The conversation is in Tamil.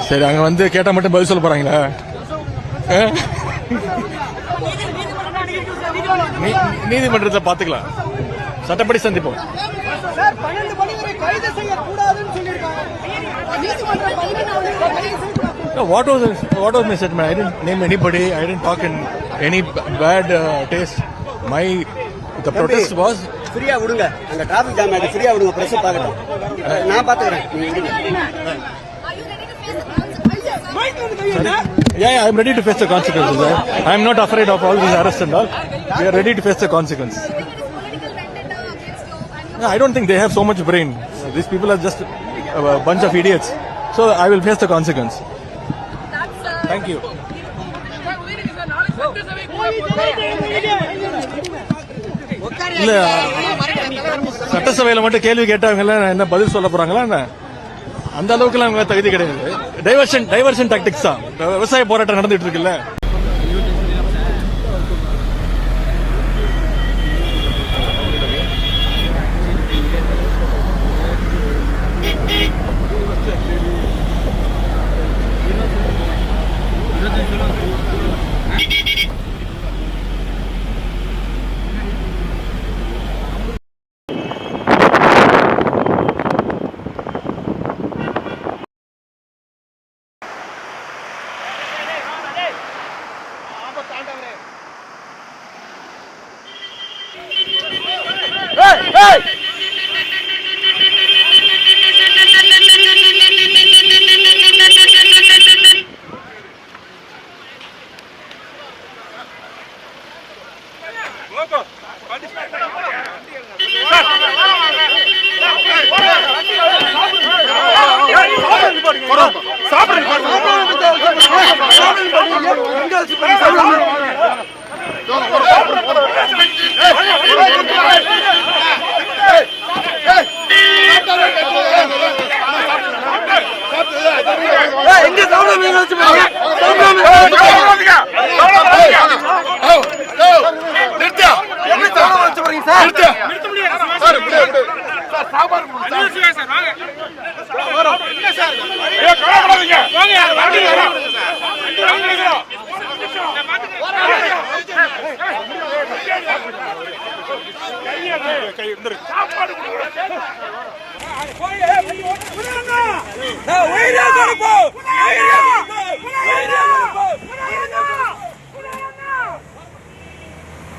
சரி, அங்க வந்து கேட்டா மட்டும் பதில் சொல்ல போறாங்களா? நீதிமன்றத்தில் பாத்துக்கலாம், சட்டப்படி சந்திப்போம். What was my statement? I didn't name anybody. I didn't talk in any bad taste. The protest was ஃப்ரீயா விடுங்க. அங்க டிராபிக் ஜாம் ஆகுது, ஃப்ரீயா விடுங்க. பிரஸ் பார்க்கட்டும், நான் பாத்துக்கிறேன். Yeah, I'm ready to face the consequences. I'm not afraid of all these arrests and all. We are ready to face the consequences. No, I don't think they have so much brain. These people are just a bunch of idiots. So I will face the consequence. Thank you. இல்ல, சட்டசபையில மட்டும் கேள்வி கேட்டவங்க என்ன பதில் சொல்ல போறாங்களா? அந்த அளவுக்கு அவங்க தகுதி கிடையாது. டைவர்ஷன் டாக்டிக்ஸ் தான். விவசாய போராட்டம் நடந்துட்டு இருக்குல்ல. Hey!